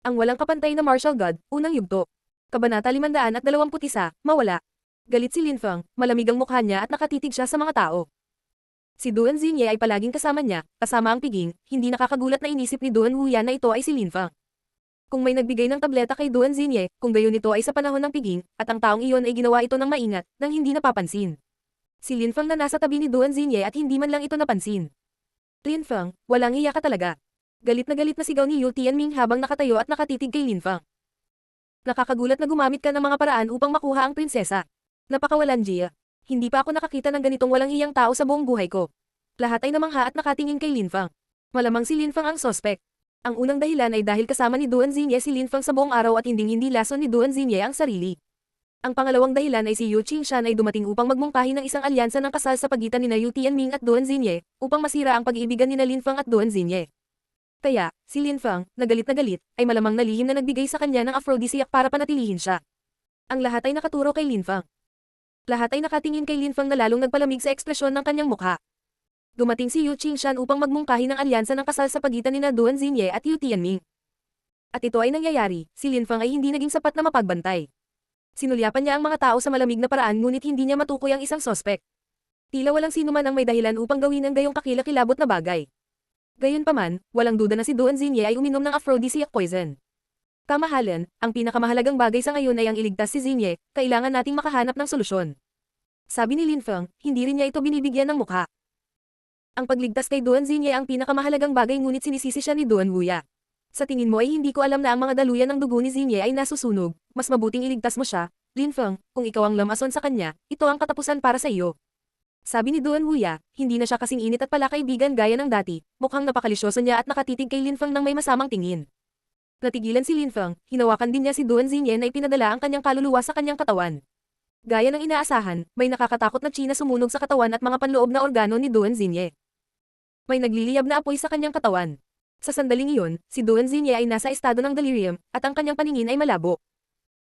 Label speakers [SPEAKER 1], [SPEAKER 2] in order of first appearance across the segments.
[SPEAKER 1] Ang walang kapantay na martial god, unang yugto. Kabanata 521, mawala. Galit si Lin Feng, malamig ang mukha niya at nakatitig siya sa mga tao. Si Duan Xinye ay palaging kasama niya, kasama ang piging, hindi nakakagulat na inisip ni Duan Wuyan na ito ay si Lin Feng. Kung may nagbigay ng tableta kay Duan Xinye, kung gayon ito ay sa panahon ng piging, at ang taong iyon ay ginawa ito ng maingat, nang hindi napapansin. Si Lin Feng na nasa tabi ni Duan Xinye at hindi man lang ito napansin. Lin Feng, walang iya ka talaga. Galit na sigaw ni Yu Tianming habang nakatayo at nakatitig kay Lin Feng. Nakakagulat na gumamit ka ng mga paraan upang makuha ang prinsesa. Napakawalan Jia. Hindi pa ako nakakita ng ganitong walang iyang tao sa buong buhay ko. Lahat ay namangha at nakatingin kay Lin Feng. Malamang si Lin Feng ang sospek. Ang unang dahilan ay dahil kasama ni Duan Xinye si Lin Feng sa buong araw at hindi lason ni Duan Xinye ang sarili. Ang pangalawang dahilan ay si Yu Qingshan ay dumating upang magmungkahi ng isang alyansa ng kasal sa pagitan nina Yu Tianming at Duan Xinye, upang masira ang pag-iibigan nina Lin Feng at Duan Xinye. Kaya, si Lin Feng, na galit, ay malamang nalihim na nagbigay sa kanya ng aphrodisiac para panatilihin siya. Ang lahat ay nakaturo kay Lin Feng. Lahat ay nakatingin kay Lin Feng na lalong nagpalamig sa ekspresyon ng kanyang mukha. Dumating si Yu Qingshan upang magmungkahi ng alyansa ng kasal sa pagitan nina Duan Xinye at Yu Tianming. At ito ay nangyayari, si Lin Feng ay hindi naging sapat na mapagbantay. Sinulyapan niya ang mga tao sa malamig na paraan ngunit hindi niya matukoy ang isang sospek. Tila walang sino man ang may dahilan upang gawin ang gayong kakilakilabot na bagay. Gayunpaman, walang duda na si Duan Xinye ay uminom ng aphrodisiac poison. Kamahalan, ang pinakamahalagang bagay sa ngayon ay ang iligtas si Xinye, kailangan nating makahanap ng solusyon. Sabi ni Lin Feng, hindi rin niya ito binibigyan ng mukha. Ang pagligtas kay Duan Xinye ang pinakamahalagang bagay ngunit sinisisi siya ni Duan Wuya. Sa tingin mo ay hindi ko alam na ang mga daluyan ng dugo ni Xinye ay nasusunog, mas mabuting iligtas mo siya, Lin Feng, kung ikaw ang lamason sa kanya, ito ang katapusan para sa iyo. Sabi ni Duan Wuya, hindi na siya kasing init at palakaibigan gaya ng dati, mukhang napakalisyoso niya at nakatitig kay Lin Feng ng may masamang tingin. Natigilan si Lin Feng, hinawakan din niya si Duan Xinye na ipinadala ang kanyang kaluluwa sa kanyang katawan. Gaya ng inaasahan, may nakakatakot na tsina sumunog sa katawan at mga panloob na organo ni Duan Xinye. May nagliliyab na apoy sa kanyang katawan. Sa sandaling iyon, si Duan Xinye ay nasa estado ng delirium, at ang kanyang paningin ay malabo.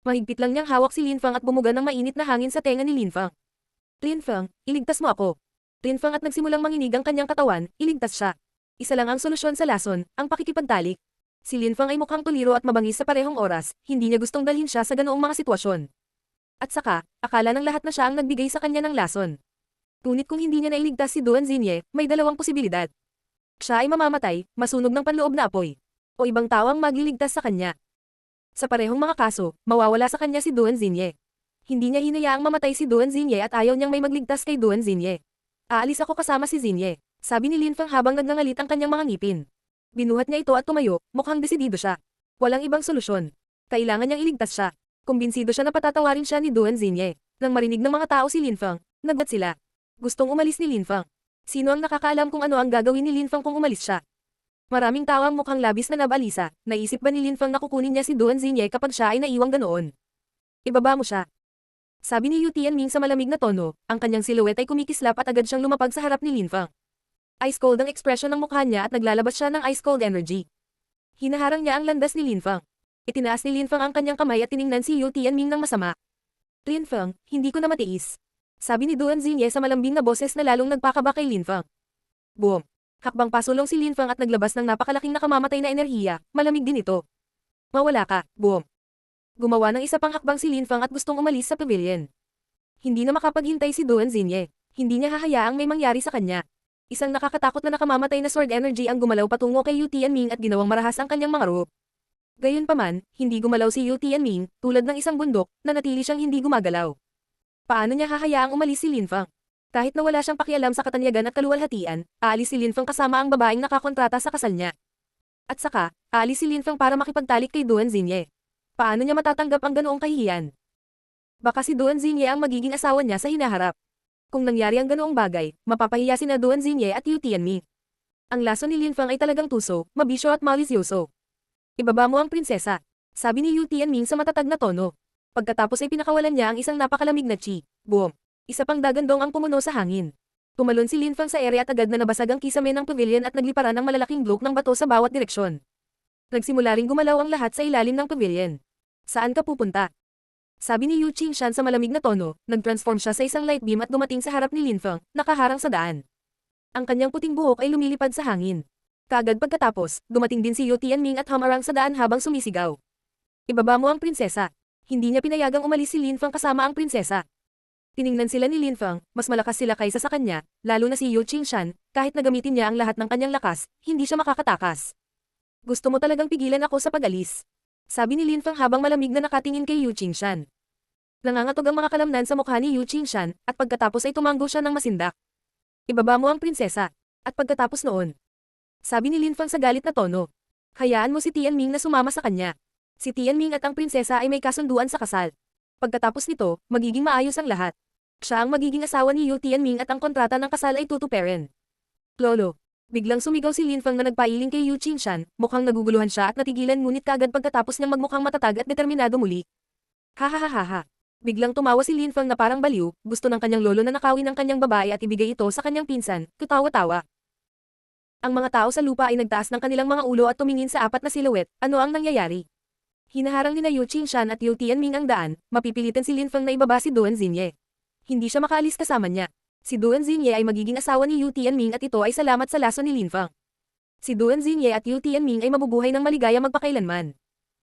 [SPEAKER 1] Mahigpit lang niyang hawak si Lin Feng at bumuga ng mainit na hangin sa tenga ni Lin Feng. Lin Feng, iligtas mo ako. Lin Feng at nagsimulang manginig ang kanyang katawan, iligtas siya. Isa lang ang solusyon sa lason, ang pakikipagtalik. Si Lin Feng ay mukhang tuliro at mabangis sa parehong oras, hindi niya gustong dalhin siya sa ganoong mga sitwasyon. At saka, akala ng lahat na siya ang nagbigay sa kanya ng lason. Ngunit kung hindi niya nailigtas si Duan Xinye, may dalawang posibilidad. Siya ay mamamatay, masunog ng panloob na apoy. O ibang tao ang magliligtas sa kanya. Sa parehong mga kaso, mawawala sa kanya si Duan Xinye. Hindi niya hinayaang mamatay si Duan Xinye at ayaw niyang may magligtas kay Duan Xinye. Aalis ako kasama si Xinye, sabi ni Lin Feng habang nagngangalit ang kanyang mga ngipin. Binuhat niya ito at tumayo, mukhang desidido siya. Walang ibang solusyon. Kailangan niyang iligtas siya. Kumbinsido siya na patatawarin siya ni Duan Xinye. Nang marinig ng mga tao si Lin Feng, nagulat sila. Gustong umalis ni Lin Feng. Sino ang nakakaalam kung ano ang gagawin ni Lin Feng kung umalis siya? Maraming tao ang mukhang labis na nabalisa. Naisip ba ni Lin Feng na kukunin niya si Duan Xinye kapag siya ay naiwang ganoon? Ibaba mo siya. Sabi ni Yu Tianming sa malamig na tono, ang kanyang siluwet ay kumikislap at agad siyang lumapag sa harap ni Lin Feng. Ice cold ang ekspresyon ng mukha niya at naglalabas siya ng ice cold energy. Hinaharang niya ang landas ni Lin Feng. Itinaas ni Lin Feng ang kanyang kamay at tiningnan si Yu Tianming ng masama. Lin Feng, hindi ko na matiis. Sabi ni Duan Xinye sa malambing na boses na lalong nagpakaba kay Lin Feng. Boom! Hakbang pasulong si Lin Feng at naglabas ng napakalaking nakamamatay na enerhiya, malamig din ito. Mawala ka, boom! Gumawa ng isa pang hakbang si Lin Feng at gustong umalis sa pavilion. Hindi na makapaghintay si Duan Xinye. Hindi niya hahayaang may mangyari sa kanya. Isang nakakatakot na nakamamatay na sword energy ang gumalaw patungo kay Yu Tianming at ginawang marahas ang kanyang mga rope. Gayunpaman, hindi gumalaw si Yu Tianming, tulad ng isang bundok, na natili siyang hindi gumagalaw. Paano niya hahayaang umalis si Lin Feng? Kahit na wala siyang pakialam sa katanyagan at kaluwalhatian, aalis si Lin Feng kasama ang babaeng nakakontrata sa kasal niya. At saka, aalis si Lin Feng para makipagtalik kay Duan Xinye. Paano niya matatanggap ang ganoong kahihiyan? Baka si Duan Xinye ang magiging asawa niya sa hinaharap. Kung nangyari ang ganoong bagay, mapapahiya sina Duan Xinye at Yu Tianming. Ang lason ni Lin Feng ay talagang tuso, mabisyo at malisyoso. Ibaba mo ang prinsesa, sabi ni Yu Tianming sa matatag na tono. Pagkatapos ay pinakawalan niya ang isang napakalamig na chi. Boom! Isa pang dagandong ang pumuno sa hangin. Tumalon si Lin Feng sa ere at agad na nabasag ang kisame ng pavilion at nagliparan ng malalaking bloke ng bato sa bawat direksyon. Nagsimula ring gumalaw ang lahat sa ilalim ng pavilion. Saan ka pupunta? Sabi ni Yu Qingshan sa malamig na tono, nag-transform siya sa isang light beam at dumating sa harap ni Lin Feng, nakaharang sa daan. Ang kanyang puting buhok ay lumilipad sa hangin. Kaagad pagkatapos, dumating din si Yu Tianming at humarang sa daan habang sumisigaw. Ibaba mo ang prinsesa. Hindi niya pinayagang umalis si Lin Feng kasama ang prinsesa. Tiningnan sila ni Lin Feng, mas malakas sila kaysa sa kanya, lalo na si Yu Qingshan, kahit nagamitin niya ang lahat ng kanyang lakas, hindi siya makakatakas. Gusto mo talagang pigilan ako sa pag-alis. Sabi ni Lin Feng habang malamig na nakatingin kay Yu Qingshan. Nangangatog ang mga kalamnan sa mukha ni Yu Qingshan, at pagkatapos ay tumanggo siya ng masindak. Ibaba mo ang prinsesa. At pagkatapos noon, sabi ni Lin Feng sa galit na tono, hayaan mo si Tianming na sumama sa kanya. Si Tianming at ang prinsesa ay may kasunduan sa kasal. Pagkatapos nito, magiging maayos ang lahat. Siya ang magiging asawa ni Yu Tianming at ang kontrata ng kasal ay tutuparin. Lolo. Biglang sumigaw si Lin Feng na nagpailing kay Yu Qingshan, mukhang naguguluhan siya at natigilan ngunit kaagad pagkatapos niyang magmukhang matatag at determinado muli. Hahaha. Biglang tumawa si Lin Feng na parang baliw, gusto ng kanyang lolo na nakawin ang kanyang babae at ibigay ito sa kanyang pinsan, kutawa-tawa. Ang mga tao sa lupa ay nagtaas ng kanilang mga ulo at tumingin sa apat na silhouette, ano ang nangyayari? Hinaharang nina Yu Qingshan at Yu Tianming ang daan, mapipilitan si Lin Feng na ibaba si Duan Xinye. Hindi siya makaalis kasama niya. Si Duan Xinye ay magiging asawa ni Yu Tianming at ito ay salamat sa laso ni Lin Feng. Si Duan Xinye at Yu Tianming ay mabubuhay ng maligaya magpakailanman.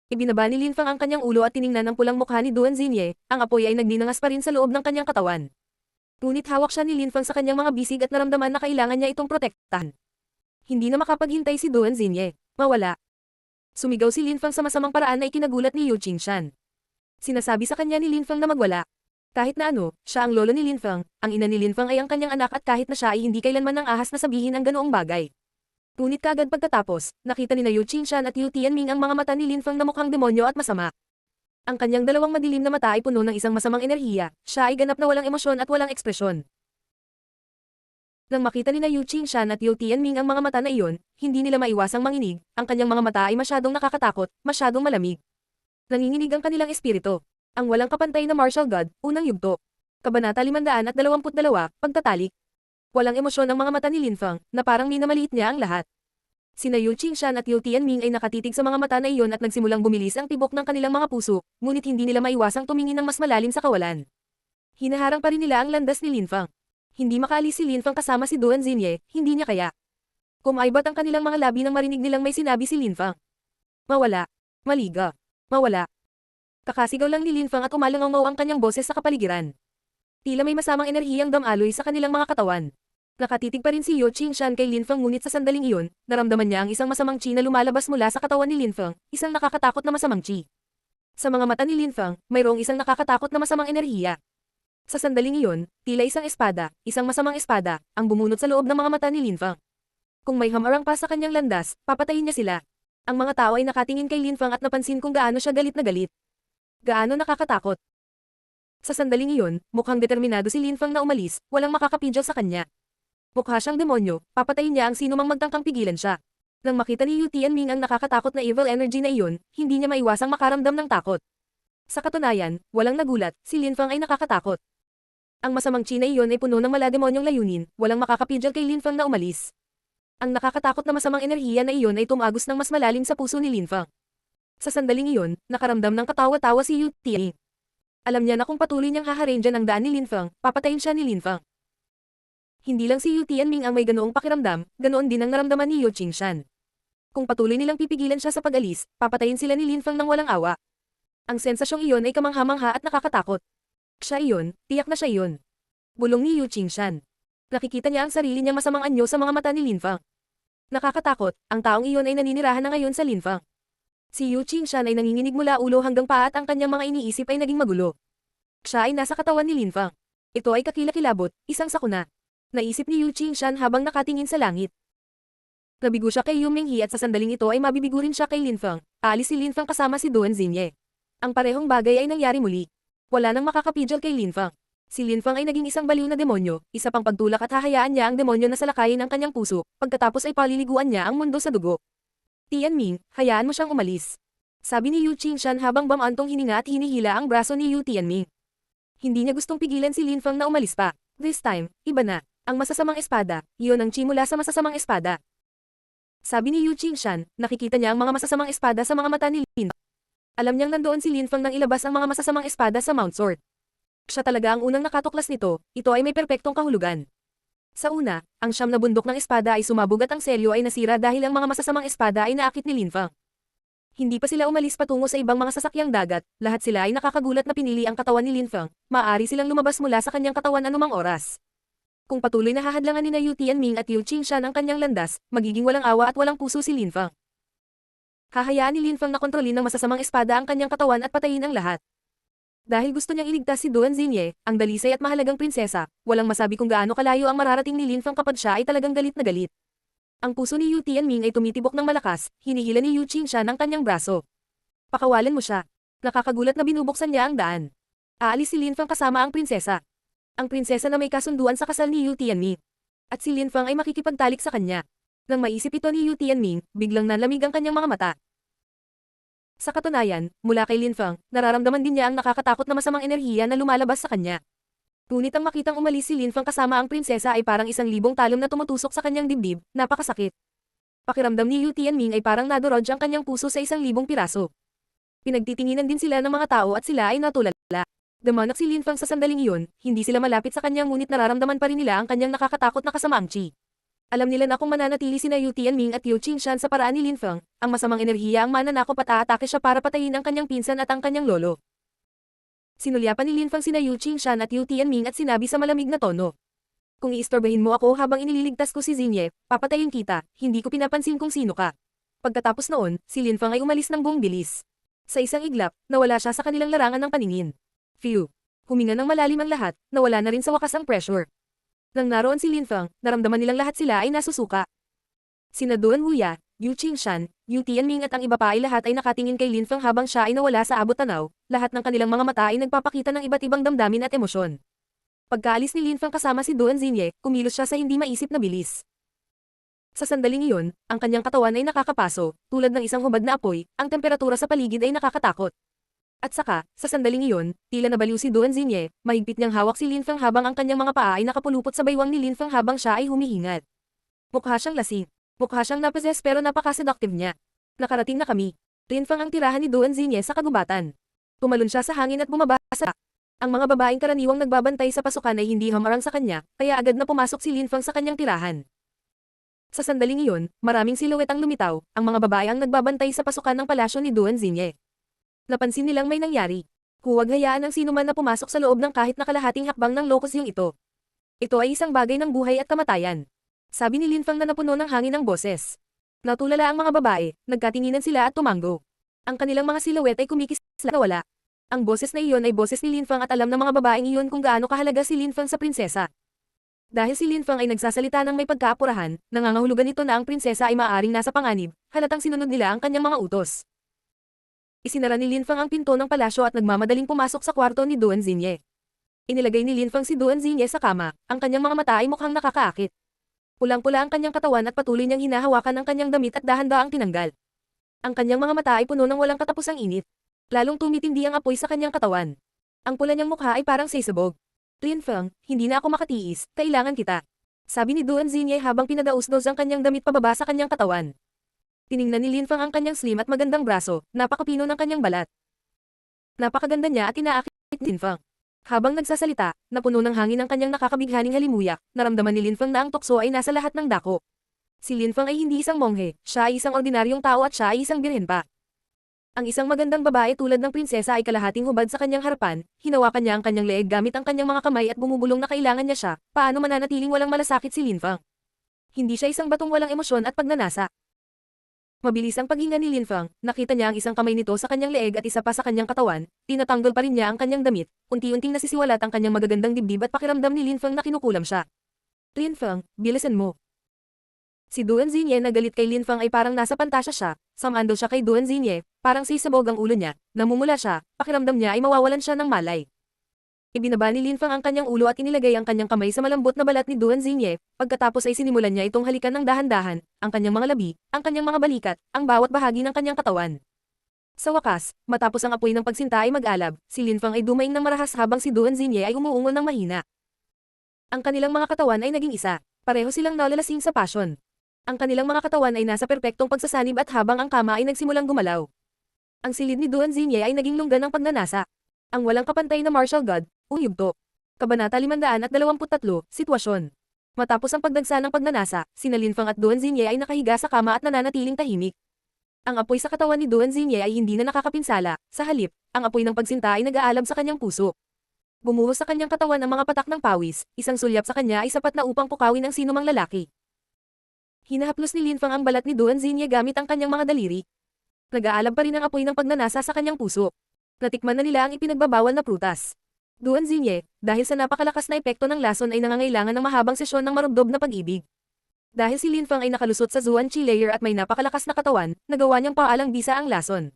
[SPEAKER 1] Ibinaba ni Lin Feng ang kanyang ulo at tiningnan ang pulang mukha ni Duan Xinye, ang apoy ay nagninangas pa rin sa loob ng kanyang katawan. Ngunit hawak siya ni Lin Feng sa kanyang mga bisig at naramdaman na kailangan niya itong protektahan. Hindi na makapaghintay si Duan Xinye. Mawala. Sumigaw si Lin Feng sa masamang paraan na ikinagulat ni Yu Qingshan. Sinasabi sa kanya ni Lin Feng na magwala. Kahit na ano, siya ang lolo ni Lin Feng, ang ina ni Lin Feng ay ang kanyang anak at kahit na siya ay hindi kailanman nang ahas na sabihin ang ganoong bagay. Ngunit kaagad pagkatapos, nakita ni na Yu Qingshan at Yu Tianming ang mga mata ni Lin Feng na mukhang demonyo at masama. Ang kanyang dalawang madilim na mata ay puno ng isang masamang enerhiya, siya ay ganap na walang emosyon at walang ekspresyon. Nang makita ni na Yu Qingshan at Yu Tianming ang mga mata na iyon, hindi nila maiwasang manginig, ang kanyang mga mata ay masyadong nakakatakot, masyadong malamig. Nanginginig ang kanilang espiritu. Ang walang kapantay na martial god, unang yugto. Kabanata 522, pagtatalik. Walang emosyon ang mga mata ni Lin Feng, na parang minamaliit niya ang lahat. Sina Yu Qingshan at Yu Tianming ay nakatitig sa mga mata na iyon at nagsimulang bumilis ang tibok ng kanilang mga puso, ngunit hindi nila maiwasang tumingin ng mas malalim sa kawalan. Hinaharang pa rin nila ang landas ni Lin Feng. Hindi makaalis si Lin Feng kasama si Duan Xinye, hindi niya kaya. Kumaibat ang kanilang mga labi nang marinig nilang may sinabi si Lin Feng. Mawala. Maliga. Mawala. Kakasigaw lang ni Lin Feng at umalangaw ang kanyang boses sa kapaligiran. Tila may masamang enerhiyang damaloy sa kanilang mga katawan. Nakatitig pa rin si Yu Qingshan kay Lin Feng ngunit sa sandaling iyon, naramdaman niya ang isang masamang chi na lumalabas mula sa katawan ni Lin Feng, isang nakakatakot na masamang chi. Sa mga mata ni Lin Feng, mayroong isang nakakatakot na masamang enerhiya. Sa sandaling iyon, tila isang espada, isang masamang espada, ang bumunot sa loob ng mga mata ni Lin Feng. Kung may hamarang pa sa kanyang landas, papatayin niya sila. Ang mga tao ay nakatingin kay Lin Feng at napansin kung gaano siya galit na galit. Gaano nakakatakot. Sa sandaling iyon, mukhang determinado si Lin Feng na umalis, walang makakapigil sa kanya. Mukha siyang demonyo, papatayin niya ang sino mang magtangkang pigilan siya. Nang makita ni Yu Tianming ang nakakatakot na evil energy na iyon, hindi niya maiwasang makaramdam ng takot. Sa katunayan, walang nagulat, si Lin Feng ay nakakatakot. Ang masamang chi na iyon ay puno ng malademonyong layunin, walang makakapigil kay Lin Feng na umalis. Ang nakakatakot na masamang enerhiya na iyon ay tumagos ng mas malalim sa puso ni Lin Feng. Sa sandaling iyon, nakaramdam ng katawa-tawa si Yu Tianming. Alam niya na kung patuloy niyang haharenggan ang daan ni Lin Feng, papatayin siya ni Lin Feng. Hindi lang si Yu Tianming ang may ganoong pakiramdam, ganoon din ang naramdaman ni Yu Qingshan. Kung patuloy nilang pipigilan siya sa pag-alis, papatayin sila ni Lin Feng ng walang awa. Ang sensasyong iyon ay kamangha-mangha at nakakatakot. Siya iyon, tiyak na siya iyon. Bulong ni Yu Qingshan. Nakikita niya ang sarili niyang masamang anyo sa mga mata ni Lin Feng. Nakakatakot, ang taong iyon ay naninirahan na ngayon sa Lin Feng. Si Yu Qingshan ay nanginginig mula ulo hanggang paa at ang kanyang mga iniisip ay naging magulo. Siya ay nasa katawan ni Lin Feng. Ito ay kakilakilabot, isang sakuna. Naisip ni Yu Qingshan habang nakatingin sa langit. Nabigo siya kay Yu Minghe at sa sandaling ito ay mabibigo rin siya kay Lin Feng. Aalis si Lin Feng kasama si Duan Xinye. Ang parehong bagay ay nangyari muli. Wala nang makakapigil kay Lin Feng. Si Lin Feng ay naging isang baliw na demonyo, isa pang pagtulak at hahayaan niya ang demonyo na salakayin ang kanyang puso, pagkatapos ay paliliguan niya ang mundo sa dugo. Tianming, hayaan mo siyang umalis. Sabi ni Yu Qingshan habang bamantong hininga at hinihila ang braso ni Yu Tianming. Hindi niya gustong pigilan si Lin Feng na umalis pa. This time, iba na. Ang masasamang espada, iyon ang chi mula sa masasamang espada. Sabi ni Yu Qingshan, nakikita niya ang mga masasamang espada sa mga mata ni Lin Feng. Alam niyang nandoon si Lin Feng nang ilabas ang mga masasamang espada sa Mount Sword. Siya talaga ang unang nakatuklas nito, ito ay may perpektong kahulugan. Sa una, ang siyam na bundok ng espada ay sumabog at ang selyo ay nasira dahil ang mga masasamang espada ay naakit ni Lin Feng. Hindi pa sila umalis patungo sa ibang mga sasakyang dagat, lahat sila ay nakakagulat na pinili ang katawan ni Lin Feng, maaari silang lumabas mula sa kanyang katawan anumang oras. Kung patuloy na hahadlangan ni na Yu Tianming at Yu Qingshan ang kanyang landas, magiging walang awa at walang puso si Lin Feng. Hahayaan ni Lin Feng na kontrolin ng masasamang espada ang kanyang katawan at patayin ang lahat. Dahil gusto niyang iligtas si Duan Xinye, ang dalisay at mahalagang prinsesa, walang masabi kung gaano kalayo ang mararating ni Lin Feng kapag siya ay talagang galit na galit. Ang puso ni Yu Tianming ay tumitibok ng malakas, hinihila ni Yu Qingshan ang kanyang braso. Pakawalan mo siya. Nakakagulat na binubuksan niya ang daan. Aalis si Lin Feng kasama ang prinsesa. Ang prinsesa na may kasunduan sa kasal ni Yu Tianming. At si Lin Feng ay makikipagtalik sa kanya. Nang maisip ito ni Yu Tianming, biglang nanlamig ang kanyang mga mata. Sa katunayan, mula kay Lin Feng, nararamdaman din niya ang nakakatakot na masamang enerhiya na lumalabas sa kanya. Ngunit ang makitang umalis si Lin Feng kasama ang prinsesa ay parang 1,000 talon na tumutusok sa kanyang dibdib, napakasakit. Pakiramdam ni Yu Tianming ay parang nadorog ang kanyang puso sa 1,000 piraso. Pinagtitinginan din sila ng mga tao at sila ay natulala. Damanak si Lin Feng sa sandaling iyon, hindi sila malapit sa kanya ngunit nararamdaman pa rin nila ang kanyang nakakatakot na kasamaang chi. Alam nila na kung mananatili sina Yu Tianming at Yu Qingshan sa paraan ni Lin Feng, ang masamang enerhiya ang mananakop at aatake siya para patayin ang kanyang pinsan at ang kanyang lolo. Sinulyapan ni Lin Feng sina Yu Qingshan at Yu Tianming at sinabi sa malamig na tono. Kung iistorbahin mo ako habang inililigtas ko si Xinye, papatayin kita, hindi ko pinapansin kung sino ka. Pagkatapos noon, si Lin Feng ay umalis ng buong bilis. Sa isang iglap, nawala siya sa kanilang larangan ng paningin. Phew! Huminga ng malalim ang lahat, nawala na rin sa wakas ang pressure. Nang naroon si Lin Feng, naramdaman nilang lahat sila ay nasusuka. Sina Duan Wuya, Yu Qingshan, Yu Tianming at ang iba pa ay lahat ay nakatingin kay Lin Feng habang siya ay nawala sa abot tanaw, lahat ng kanilang mga mata ay nagpapakita ng iba't ibang damdamin at emosyon. Pagkaalis ni Lin Feng kasama si Duan Xinye, kumilos siya sa hindi maisip na bilis. Sa sandaling iyon, ang kanyang katawan ay nakakapaso, tulad ng isang hubad na apoy, ang temperatura sa paligid ay nakakatakot. At saka, sa sandaling iyon, tila nabaliw si Duan Xinye, mahigpit niyang hawak si Lin Feng habang ang kanyang mga paa ay nakapulupot sa baywang ni Lin Feng habang siya ay humihingal. Mukha siyang lasing. Mukha siyang naposes pero napaka-seductive niya. Nakarating na kami. Lin Feng ang tirahan ni Duan Xinye sa kagubatan. Tumalon siya sa hangin at bumaba sa. Ang mga babaeng karaniwang nagbabantay sa pasukan ay hindi hamarang sa kanya, kaya agad na pumasok si Lin Feng sa kanyang tirahan. Sa sandaling iyon, maraming siluwet ang lumitaw, ang mga babae ang nagbabantay sa pasukan ng palasyo ni Duan Xinye. Napansin nilang may nangyari. Huwag hayaan ng sinuman na pumasok sa loob ng kahit na kalahating hakbang ng lokosyong ito. Ito ay isang bagay ng buhay at kamatayan. Sabi ni Lin Feng na napuno ng hangin ng boses. Natulala ang mga babae, nagkatinginan sila at tumanggo. Ang kanilang mga siluwet ay kumikis na nawala. Ang boses na iyon ay boses ni Lin Feng at alam ng mga babaeng iyon kung gaano kahalaga si Lin Feng sa prinsesa. Dahil si Lin Feng ay nagsasalita ng may pagkaapurahan, nangangahulugan nito na ang prinsesa ay maaaring nasa panganib, halatang sinunod nila ang kanyang mga utos. Isinara ni Lin Feng ang pinto ng palasyo at nagmamadaling pumasok sa kwarto ni Duan Xinye. Inilagay ni Lin Feng si Duan Xinye sa kama, ang kanyang mga mata ay mukhang nakakaakit. Pulang-pula ang kanyang katawan at patuloy niyang hinahawakan ang kanyang damit at dahan-daang tinanggal. Ang kanyang mga mata ay puno ng walang katapusang init. Lalong tumitindi ang apoy sa kanyang katawan. Ang pula niyang mukha ay parang sisabog. Lin Feng, hindi na ako makatiis, kailangan kita. Sabi ni Duan Xinye habang pinadausdos ang kanyang damit pababa sa kanyang katawan. Tiningnan ni Lin Feng ang kanyang slim at magandang braso, napakapino ng kanyang balat. Napakaganda niya at inaakit ni Lin Feng. Habang nagsasalita, napuno ng hangin ang kanyang nakakabighaning halimuyak, naramdaman ni Lin Feng na ang tukso ay nasa lahat ng dako. Si Lin Feng ay hindi isang monghe, siya ay isang ordinaryong tao at siya ay isang birhen pa. Ang isang magandang babae tulad ng prinsesa ay kalahating hubad sa kanyang harapan, hinawakan niya ang kanyang leeg gamit ang kanyang mga kamay at bumubulong na kailangan niya siya, paano mananatiling walang malasakit si Lin Feng. Hindi siya isang batong walang emosyon at pagnanasa. Mabilis ang paghinga ni Lin Feng, nakita niya ang isang kamay nito sa kanyang leeg at isa pa sa kanyang katawan, tinatanggol pa rin niya ang kanyang damit, unti-unting nasisiwalat ang kanyang magagandang dibdib at pakiramdam ni Lin Feng na kinukulam siya. Lin Feng, bilisan mo. Si Duan Xinye na galit kay Lin Feng ay parang nasa pantasya siya, samando siya kay Duan Xinye, parang sisabog ang ulo niya, namumula siya, pakiramdam niya ay mawawalan siya ng malay. Ibinaba ni Lin Feng ang kanyang ulo at inilagay ang kanyang kamay sa malambot na balat ni Duan Xinye, pagkatapos ay sinimulan niya itong halikan ng dahan-dahan, ang kanyang mga labi, ang kanyang mga balikat, ang bawat bahagi ng kanyang katawan. Sa wakas, matapos ang apoy ng pagsinta ay mag-alab, si Lin Feng ay dumaing ng marahas habang si Duan Xinye ay umuungol ng mahina. Ang kanilang mga katawan ay naging isa, pareho silang nalalasing sa passion. Ang kanilang mga katawan ay nasa perpektong pagsasanib at habang ang kama ay nagsimulang gumalaw. Ang silid ni Duan Xinye ay naging lungga ng pagnanasa. Ang walang kapantay na martial god, Yugto. Kabanata 523, Sitwasyon. Matapos ang pagdagsa ng pagnanasa, sina Linfang at Duan Xinye ay nakahiga sa kama at nananatiling tahimik. Ang apoy sa katawan ni Duan Xinye ay hindi na nakakapinsala, sa halip, ang apoy ng pagsinta ay nag-aalab sa kanyang puso. Bumuhos sa kanyang katawan ang mga patak ng pawis, isang sulyap sa kanya ay sapat na upang pukawin ang sinumang lalaki. Hinahaplos ni Linfang ang balat ni Duan Xinye gamit ang kanyang mga daliri. Nag-aalab pa rin ang apoy ng pagnanasa sa kanyang puso. Natikman na nila ang ipinagbabawal na prutas. Duan Xinye, dahil sa napakalakas na epekto ng lason ay nangangailangan ng mahabang sesyon ng marubdob na pag-ibig. Dahil si Linfang ay nakalusot sa Zuan Qi layer at may napakalakas na katawan, nagawa niyang paalang bisa ang lason.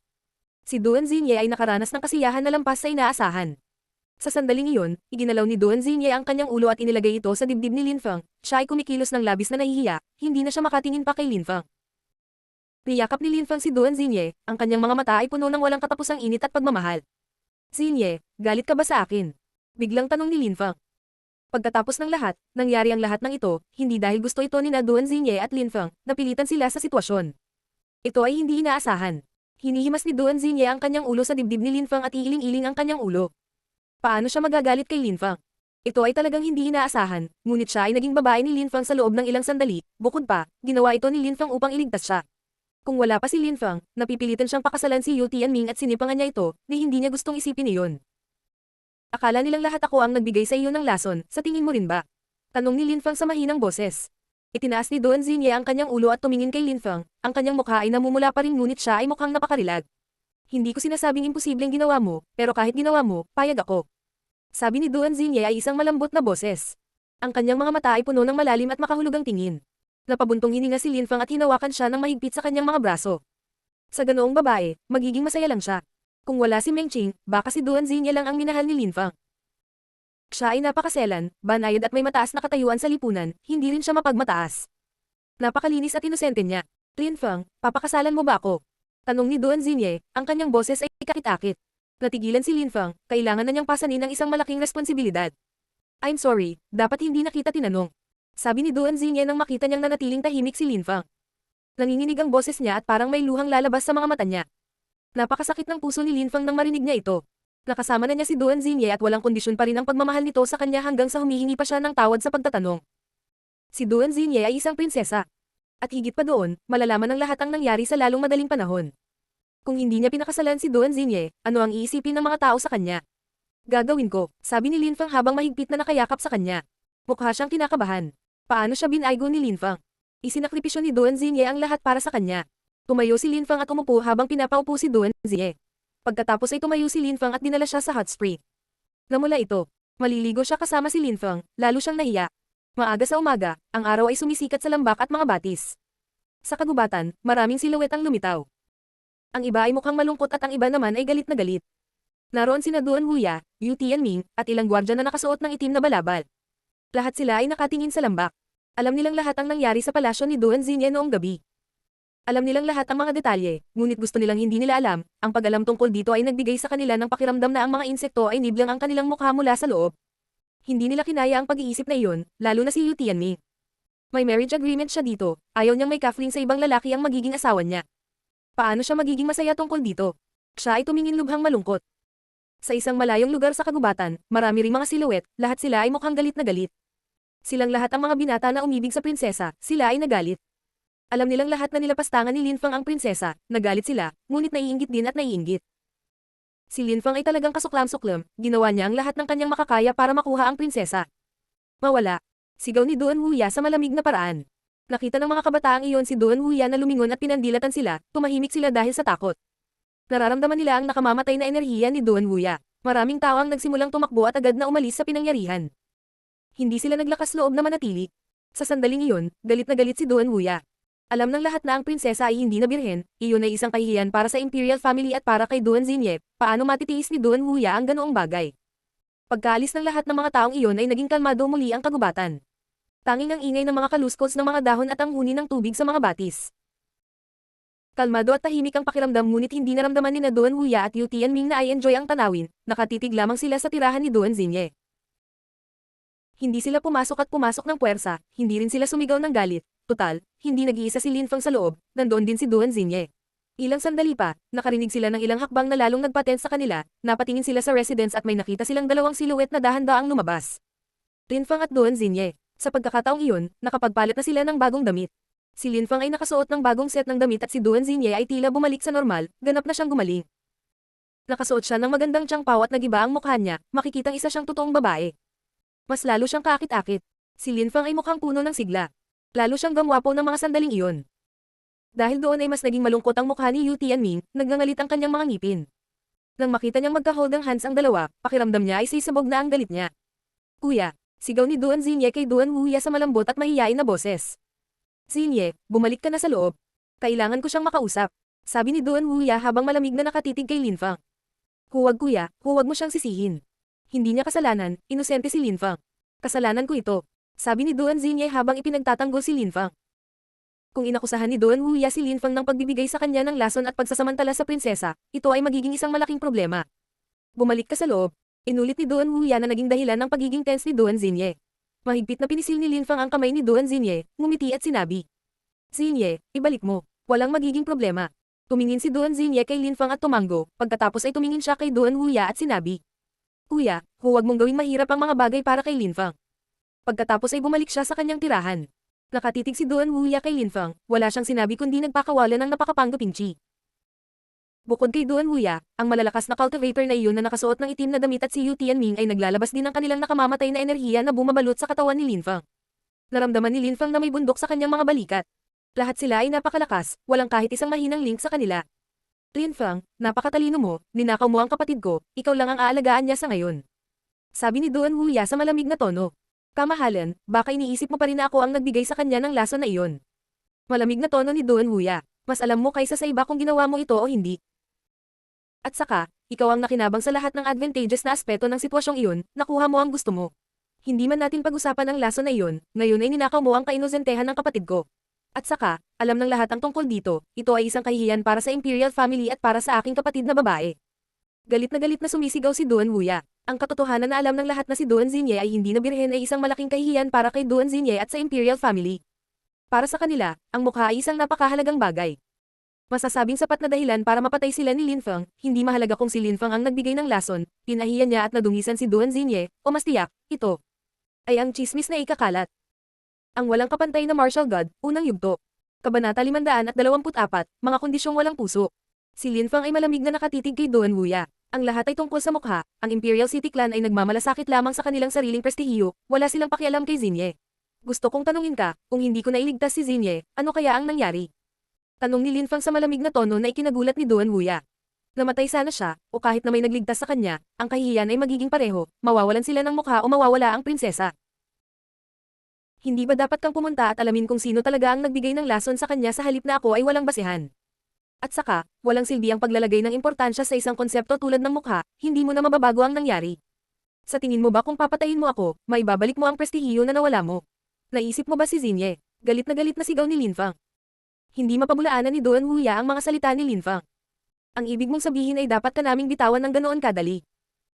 [SPEAKER 1] Si Duan Xinye ay nakaranas ng kasiyahan na lampas sa inaasahan. Sa sandaling iyon, iginalaw ni Duan Xinye ang kanyang ulo at inilagay ito sa dibdib ni Linfang. Siya ay kumikilos ng labis na nahihiya, hindi na siya makatingin pa kay Linfang. Niyakap ni Linfang si Duan Xinye, ang kanyang mga mata ay puno ng walang katapusang init at pagmamahal. Xinye, galit ka ba sa akin? Biglang tanong ni Linfang. Pagkatapos ng lahat, nangyari ang lahat ng ito, hindi dahil gusto ito ni Duan Xinye at Linfang, napilitan sila sa sitwasyon. Ito ay hindi inaasahan. Hinihimas ni Duan Xinye ang kanyang ulo sa dibdib ni Linfang at iiling-iling ang kanyang ulo. Paano siya magagalit kay Linfang? Ito ay talagang hindi inaasahan, ngunit siya ay naging babae ni Linfang sa loob ng ilang sandali, bukod pa, ginawa ito ni Linfang upang iligtas siya. Kung wala pa si Linfang, napipilitan siyang pakasalan si Yu Tianming at sinipangan niya ito, ni hindi niya gustong isipin iyon. Akala nilang lahat ako ang nagbigay sa iyo ng lason, sa tingin mo rin ba? Tanong ni Linfang sa mahinang boses. Itinaas ni Duan Xinye ang kanyang ulo at tumingin kay Linfang, ang kanyang mukha ay namumula pa rin ngunit siya ay mukhang napakarilag. Hindi ko sinasabing imposibleng ginawa mo, pero kahit ginawa mo, payag ako. Sabi ni Duan Xinye ay isang malambot na boses. Ang kanyang mga mata ay puno ng malalim at makahulugang tingin. Napabuntong hininga si Linfang at hinawakan siya ng mahigpit sa kanyang mga braso. Sa ganoong babae, magiging masaya lang siya. Kung wala si Meng Qing, baka si Duan Xinye lang ang minahal ni Linfang. Siya ay napakaselan, banayad at may mataas na katayuan sa lipunan, hindi rin siya mapagmataas. Napakalinis at inosente niya. Linfang, papakasalan mo ba ako? Tanong ni Duan Xinye, ang kanyang boses ay kakit-akit. Natigilan si Linfang, kailangan na niyang pasanin ang isang malaking responsibilidad. I'm sorry, dapat hindi na kita tinanong. Sabi ni Duan Xinye nang makita niyang nanatiling tahimik si Linfang. Nanginginig ang boses niya at parang may luhang lalabas sa mga mata niya. Napakasakit ng puso ni Linfang nang marinig niya ito. Nakasama na niya si Duan Xinye at walang kondisyon pa rin ang pagmamahal nito sa kanya hanggang sa humihingi pa siya ng tawad sa pagtatanong. Si Duan Xinye ay isang prinsesa. At higit pa doon, malalaman ng lahat ang nangyari sa lalong madaling panahon. Kung hindi niya pinakasalan si Duan Xinye, ano ang iisipin ng mga tao sa kanya? Gagawin ko, sabi ni Linfang habang mahigpit na nakayakap sa kanya. Mukha siyang kinakabahan. Paano siya binaygo ni Linfang? Isinakripisyo ni Duan Xinye ang lahat para sa kanya. Tumayo si Linfang at umupo habang pinapaupo si Duan Xinye. Pagkatapos ay tumayo si Linfang at dinala siya sa hot spring. Namula ito. Maliligo siya kasama si Linfang, lalo siyang nahiya. Maaga sa umaga, ang araw ay sumisikat sa lambak at mga batis. Sa kagubatan, maraming siluwet ang lumitaw. Ang iba ay mukhang malungkot at ang iba naman ay galit na galit. Naroon sina Duan Huya, Yu Tianming, at ilang gwardya na nakasuot ng itim na balabal. Lahat sila ay nakatingin sa lambak. Alam nilang lahat ang nangyari sa palasyo ni Duan Xinye noong gabi. Alam nilang lahat ang mga detalye, ngunit gusto nilang hindi nila alam, ang pag-alam tungkol dito ay nagbigay sa kanila ng pakiramdam na ang mga insekto ay niblang ang kanilang mukha mula sa loob. Hindi nila kinaya ang pag-iisip na iyon, lalo na si Yu Tianming. May marriage agreement siya dito, ayaw niyang may kafling sa ibang lalaki ang magiging asawa niya. Paano siya magiging masaya tungkol dito? Siya ay tumingin lubhang malungkot. Sa isang malayong lugar sa kagubatan, marami ring mga siluwet, lahat sila ay mukhang galit na galit. Silang lahat ang mga binata na umibig sa prinsesa, sila ay nagalit. Alam nilang lahat na nilapastangan ni Linfang ang prinsesa, nagalit sila, ngunit naiinggit din at naiinggit. Si Linfang ay talagang kasuklam-suklam, ginawa niya ang lahat ng kanyang makakaya para makuha ang prinsesa. Mawala. Sigaw ni Duan Huya sa malamig na paraan. Nakita ng mga kabataang iyon si Duan Huya na lumingon at pinandilatan sila, tumahimik sila dahil sa takot. Nararamdaman nila ang nakamamatay na enerhiya ni Duan Huya. Maraming tao ang nagsimulang tumakbo at agad na umalis sa pinangyarihan. Hindi sila naglakas loob na manatili. Sa sandaling iyon, galit na galit si Duan Huya. Alam ng lahat na ang prinsesa ay hindi na birhen, iyon ay isang kahihiyan para sa imperial family at para kay Duan Xinye, paano matitiis ni Duan Huya ang ganoong bagay. Pagkaalis ng lahat ng mga taong iyon ay naging kalmado muli ang kagubatan. Tanging ang ingay ng mga kaluskos ng mga dahon at ang huni ng tubig sa mga batis. Kalmado at tahimik ang pakiramdam ngunit hindi naramdaman ni Duan Huya at Yu Tianming na ay enjoy ang tanawin, nakatitig lamang sila sa tirahan ni Duan Xinye. Hindi sila pumasok ng puwersa, hindi rin sila sumigaw ng galit. Tutal, hindi nag-iisa si Linfang sa loob, nandoon din si Duan Xinye. Ilang sandali pa, nakarinig sila ng ilang hakbang na lalong nagpaten sa kanila, napatingin sila sa residence at may nakita silang dalawang siluwet na dahan-daang lumabas. Linfang at Duan Xinye. Sa pagkakataong iyon, nakapagpalit na sila ng bagong damit. Si Linfang ay nakasuot ng bagong set ng damit at si Duan Xinye ay tila bumalik sa normal, ganap na siyang gumaling. Nakasuot siya ng magandang tsangpaw at nagiba ang mukha niya, makikitang isa siyang totoong babae. Mas lalo siyang kaakit-akit. Si Linfang ay mukhang puno ng sigla. Lalo siyang gamwapo ng mga sandaling iyon. Dahil doon ay mas naging malungkot ang mukha ni Yu Tianming, nagngangalit ang kanyang mga ngipin. Nang makita niyang magka-hold ng hands ang dalawa, pakiramdam niya ay sisabog na ang galit niya. Kuya, sigaw ni Duan Xinye kay Duan Wuya sa malambot at mahiyain na boses. Xinye, bumalik ka na sa loob. Kailangan ko siyang makausap. Sabi ni Duan Wuya habang malamig na nakatitig kay Linfang. Huwag kuya, huwag mo siyang sisihin. Hindi niya kasalanan, inosente si Linfang. Kasalanan ko ito. Sabi ni Duan Xinye habang ipinagtatanggol si Linfang. Kung inakusahan ni Duan Wuya si Linfang ng pagbibigay sa kanya ng lason at pagsasamantala sa prinsesa, ito ay magiging isang malaking problema. Bumalik ka sa loob. Inulit ni Duan Wuya na naging dahilan ng pagiging tense ni Duan Xinye. Mahigpit na pinisil ni Linfang ang kamay ni Duan Xinye, ngumiti at sinabi. Xinye, ibalik mo. Walang magiging problema. Tumingin si Duan Xinye kay Linfang at tumango, pagkatapos ay tumingin siya kay Duan Wuya at sinabi. Kuya, huwag mong gawing mahirap ang mga bagay para kay Linfang. Pagkatapos ay bumalik siya sa kanyang tirahan. Nakatitig si Duan Wuya kay Linfang, wala siyang sinabi kundi nagpakawalan ng napakapanggaping chi. Bukod kay Duan Wuya, ang malalakas na cultivator na iyon na nakasuot ng itim na damit at si Yu Tianming ay naglalabas din ng kanilang nakamamatay na enerhiya na bumabalot sa katawan ni Linfang. Naramdaman ni Linfang na may bundok sa kanyang mga balikat. Lahat sila ay napakalakas, walang kahit isang mahinang link sa kanila. Linfang, napakatalino mo, ninakaw mo ang kapatid ko, ikaw lang ang aalagaan niya sa ngayon. Sabi ni Duan Wuya sa malamig na tono. Kamahalan, baka iniisip mo pa rin na ako ang nagbigay sa kanya ng lason na iyon. Malamig na tono ni Duan Wuya. Mas alam mo kaysa sa iba kung ginawa mo ito o hindi. At saka, ikaw ang nakinabang sa lahat ng advantageous na aspeto ng sitwasyong iyon, nakuha mo ang gusto mo. Hindi man natin pag-usapan ang lason na iyon, ngayon ay ninakaw mo ang kainosentehan ng kapatid ko. At saka, alam ng lahat ang tungkol dito, ito ay isang kahihiyan para sa Imperial Family at para sa aking kapatid na babae. Galit na sumisigaw si Duan Wuya. Ang katotohanan na alam ng lahat na si Duan Xinye ay hindi na birhen ay isang malaking kahihiyan para kay Duan Xinye at sa Imperial Family. Para sa kanila, ang mukha ay isang napakahalagang bagay. Masasabing sapat na dahilan para mapatay sila ni Linfang, hindi mahalaga kung si Linfang ang nagbigay ng lason, pinahiya niya at nadungisan si Duan Xinye, o mas tiyak, ito ay ang chismis na ikakalat. Ang walang kapantay na martial god, unang yugto. Kabanata 524, mga kondisyong walang puso. Si Linfang ay malamig na nakatitig kay Duan Wuya. Ang lahat ay tungkol sa mukha, ang Imperial City Clan ay nagmamalasakit lamang sa kanilang sariling prestihiyo, wala silang pakialam kay Xinye. Gusto kong tanungin ka, kung hindi ko nailigtas si Xinye, ano kaya ang nangyari? Tanong ni Linfang sa malamig na tono na ikinagulat ni Duan Wuya. Namatay sana siya, o kahit na may nagligtas sa kanya, ang kahihiyan ay magiging pareho, mawawalan sila ng mukha o mawawala ang prinsesa. Hindi ba dapat kang pumunta at alamin kung sino talaga ang nagbigay ng lason sa kanya sa halip na ako ay walang basehan? At saka, walang silbi ang paglalagay ng importansya sa isang konsepto tulad ng mukha, hindi mo na mababago ang nangyari. Sa tingin mo ba kung papatayin mo ako, maibabalik mo ang prestihiyo na nawala mo? Naisip mo ba si Xinye? Galit na sigaw ni Linfang. Hindi mapabulaanan ni Duan Wuya ang mga salita ni Linfang. Ang ibig mong sabihin ay dapat ka naming bitawan ng ganoon kadali.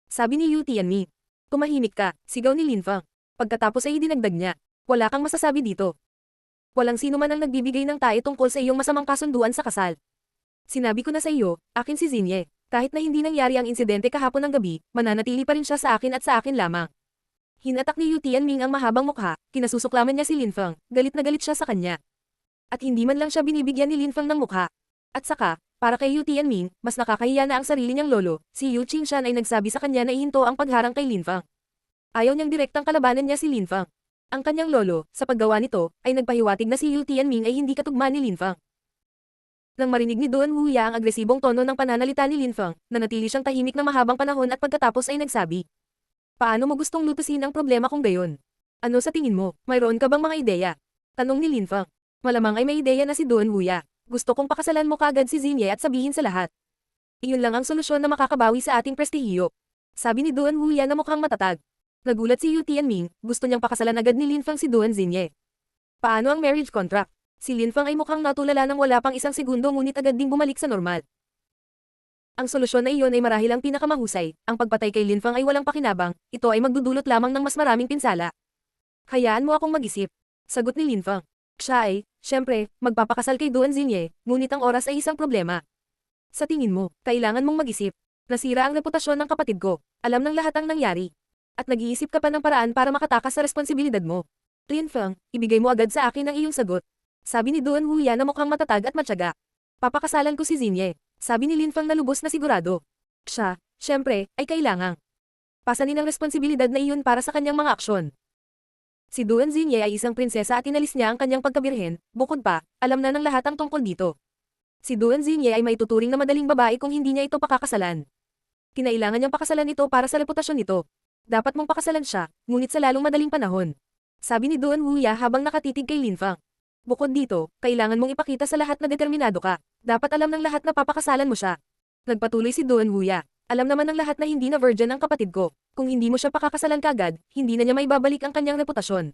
[SPEAKER 1] Sabi ni Yu Tianmi. Tumahimik ka, sigaw ni Linfang. Pagkatapos ay dinagdag niya. Wala kang masasabi dito. Walang sino man ang nagbibigay ng tae tungkol sa iyong masamang kasunduan sa kasal. Sinabi ko na sa iyo, akin si Xinye. Kahit na hindi nangyari ang insidente kahapon ng gabi, mananatili pa rin siya sa akin at sa akin lamang. Hinatak ni Yu Tianming ang mahabang mukha, kinasusuklaman niya si Linfang, galit na galit siya sa kanya. At hindi man lang siya binibigyan ni Linfang ng mukha. At saka, para kay Yu Tianming, mas nakakahiya na ang sarili niyang lolo, si Yu Qingshan ay nagsabi sa kanya na ihinto ang pagharang kay Linfang. Ayaw niyang direktang kalabanan niya si Linfang. Ang kanyang lolo, sa paggawa nito, ay nagpahiwatig na si Yu Tianming ay hindi katugma ni Linfang. Nang marinig ni Duan Wuya ang agresibong tono ng pananalita ni Linfang, nanatili siyang tahimik ng mahabang panahon at pagkatapos ay nagsabi. Paano mo gustong lutusin ang problema kung gayon? Ano sa tingin mo, mayroon ka bang mga ideya? Tanong ni Linfang. Malamang ay may ideya na si Duan Wuya. Gusto kong pakasalan mo kaagad si Xinye at sabihin sa lahat. Iyon lang ang solusyon na makakabawi sa ating prestihiyo. Sabi ni Duan Wuya na mukhang matatag. Nagulat si Yu Tianming, gusto niyang pakasalan agad ni Linfang si Duan Xinye. Paano ang marriage contract? Si Linfang ay mukhang natulala ng wala pang isang segundo ngunit agad ding bumalik sa normal. Ang solusyon na iyon ay marahil ang pinakamahusay, ang pagpatay kay Linfang ay walang pakinabang, ito ay magdudulot lamang ng mas maraming pinsala. Hayaan mo akong mag-isip. Sagot ni Linfang. Siya ay, syempre, magpapakasal kay Duan Xinye, ngunit ang oras ay isang problema. Sa tingin mo, kailangan mong mag-isip. Nasira ang reputasyon ng kapatid ko, alam ng lahat ang nangyari. At nag-iisip ka pa ng paraan para makatakas sa responsibilidad mo. Linfeng, ibigay mo agad sa akin ang iyong sagot. Sabi ni Duan Wuya na mukhang matatag at matyaga. Papakasalan ko si Xinye. Sabi ni Linfeng na lubos na sigurado. Siya, syempre, ay kailangang pasanin ang responsibilidad na iyon para sa kanyang mga aksyon. Si Duan Xinye ay isang prinsesa at inalis niya ang kanyang pagkabirhen, bukod pa, alam na ng lahat ang tungkol dito. Si Duan Xinye ay maituturing na madaling babae kung hindi niya ito pakakasalan. Kinailangan niyang pakasalan ito para sa reputasyon nito. Dapat mong pakasalan siya, ngunit sa lalong madaling panahon. Sabi ni Duan Wuya habang nakatitig kay Linfeng. Bukod dito, kailangan mong ipakita sa lahat na determinado ka. Dapat alam ng lahat na papakasalan mo siya. Nagpatuloy si Duan Wuya. Alam naman ng lahat na hindi na virgin ang kapatid ko. Kung hindi mo siya pakakasalan kagad, hindi na niya maibabalik ang kanyang reputasyon.